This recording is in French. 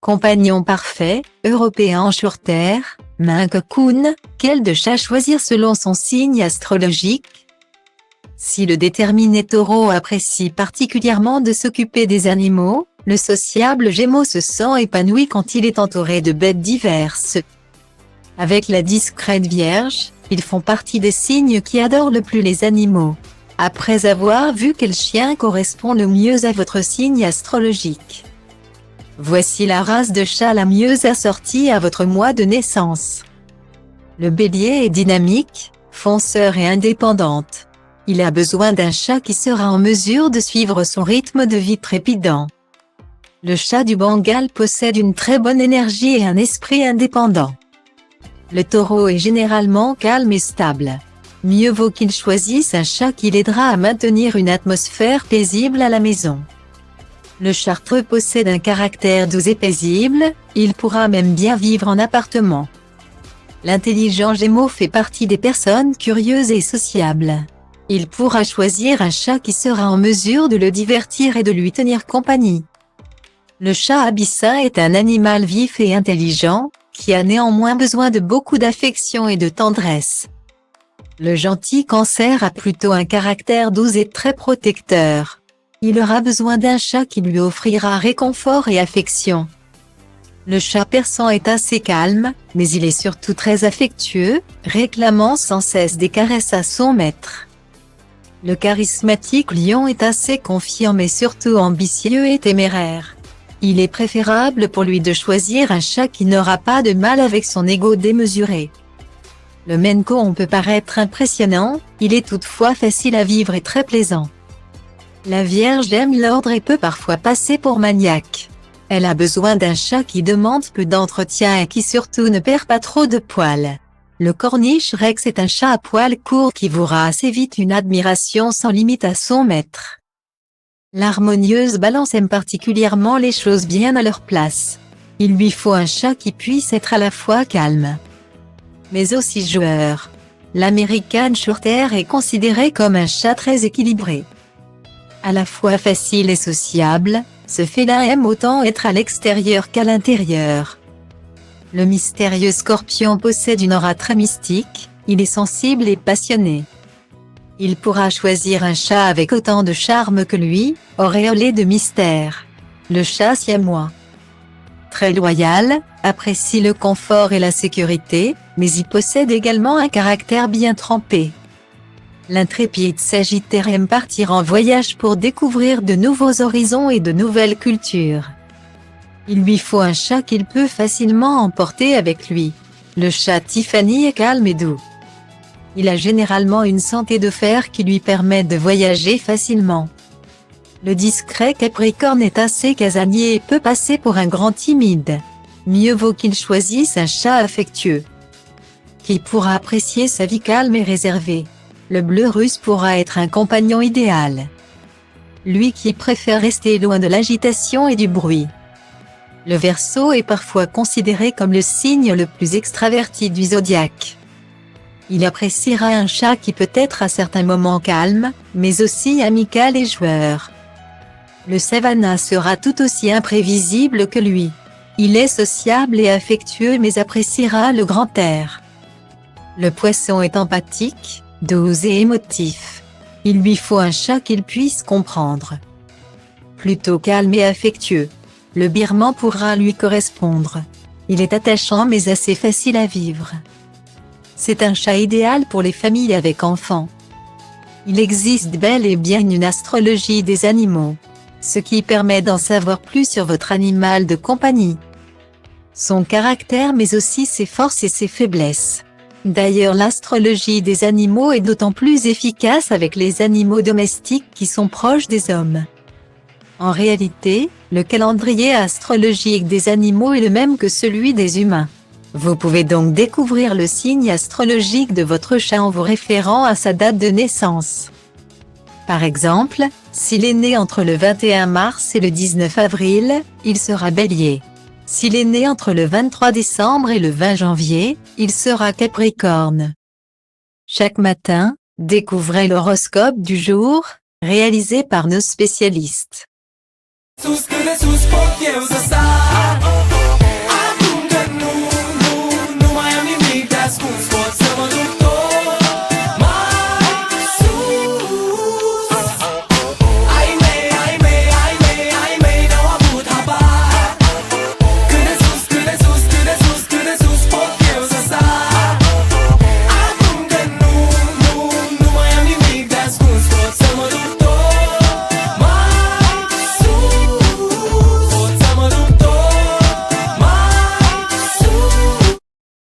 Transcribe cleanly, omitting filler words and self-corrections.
Compagnon parfait, européen sur Terre, main cocoon, quel de chat choisir selon son signe astrologique? Si le déterminé Taureau apprécie particulièrement de s'occuper des animaux, le sociable Gémeaux se sent épanoui quand il est entouré de bêtes diverses. Avec la discrète Vierge, ils font partie des signes qui adorent le plus les animaux. Après avoir vu quel chien correspond le mieux à votre signe astrologique, voici la race de chat la mieux assortie à votre mois de naissance. Le Bélier est dynamique, fonceur et indépendante. Il a besoin d'un chat qui sera en mesure de suivre son rythme de vie trépidant. Le chat du Bengale possède une très bonne énergie et un esprit indépendant. Le Taureau est généralement calme et stable. Mieux vaut qu'il choisisse un chat qui l'aidera à maintenir une atmosphère paisible à la maison. Le Chartreux possède un caractère doux et paisible, il pourra même bien vivre en appartement. L'intelligent Gémeaux fait partie des personnes curieuses et sociables. Il pourra choisir un chat qui sera en mesure de le divertir et de lui tenir compagnie. Le chat abyssin est un animal vif et intelligent, qui a néanmoins besoin de beaucoup d'affection et de tendresse. Le gentil Cancer a plutôt un caractère doux et très protecteur. Il aura besoin d'un chat qui lui offrira réconfort et affection. Le chat persan est assez calme, mais il est surtout très affectueux, réclamant sans cesse des caresses à son maître. Le charismatique lion est assez confiant mais surtout ambitieux et téméraire. Il est préférable pour lui de choisir un chat qui n'aura pas de mal avec son ego démesuré. Le Maine Coon peut paraître impressionnant, il est toutefois facile à vivre et très plaisant. La Vierge aime l'ordre et peut parfois passer pour maniaque. Elle a besoin d'un chat qui demande peu d'entretien et qui surtout ne perd pas trop de poils. Le Cornish Rex est un chat à poils courts qui vouera assez vite une admiration sans limite à son maître. L'harmonieuse Balance aime particulièrement les choses bien à leur place. Il lui faut un chat qui puisse être à la fois calme, mais aussi joueur. L'American Shorthair est considéré comme un chat très équilibré. À la fois facile et sociable, ce félin aime autant être à l'extérieur qu'à l'intérieur. Le mystérieux Scorpion possède une aura très mystique, il est sensible et passionné. Il pourra choisir un chat avec autant de charme que lui, auréolé de mystère. Le chat siamois, très loyal, apprécie le confort et la sécurité, mais il possède également un caractère bien trempé. L'intrépide Sagittaire aime partir en voyage pour découvrir de nouveaux horizons et de nouvelles cultures. Il lui faut un chat qu'il peut facilement emporter avec lui. Le chat Tiffany est calme et doux. Il a généralement une santé de fer qui lui permet de voyager facilement. Le discret Capricorne est assez casanier et peut passer pour un grand timide. Mieux vaut qu'il choisisse un chat affectueux, qui pourra apprécier sa vie calme et réservée. Le bleu russe pourra être un compagnon idéal, lui qui préfère rester loin de l'agitation et du bruit. Le Verseau est parfois considéré comme le signe le plus extraverti du zodiaque. Il appréciera un chat qui peut être à certains moments calme, mais aussi amical et joueur. Le Savannah sera tout aussi imprévisible que lui. Il est sociable et affectueux mais appréciera le grand air. Le Poisson est empathique, doux et émotif. Il lui faut un chat qu'il puisse comprendre. Plutôt calme et affectueux, le Birman pourra lui correspondre. Il est attachant mais assez facile à vivre. C'est un chat idéal pour les familles avec enfants. Il existe bel et bien une astrologie des animaux, ce qui permet d'en savoir plus sur votre animal de compagnie, son caractère mais aussi ses forces et ses faiblesses. D'ailleurs, l'astrologie des animaux est d'autant plus efficace avec les animaux domestiques qui sont proches des hommes. En réalité, le calendrier astrologique des animaux est le même que celui des humains. Vous pouvez donc découvrir le signe astrologique de votre chat en vous référant à sa date de naissance. Par exemple, s'il est né entre le 21 mars et le 19 avril, il sera Bélier. S'il est né entre le 23 décembre et le 20 janvier, il sera Capricorne. Chaque matin, découvrez l'horoscope du jour, réalisé par nos spécialistes. sus, porque usa sa.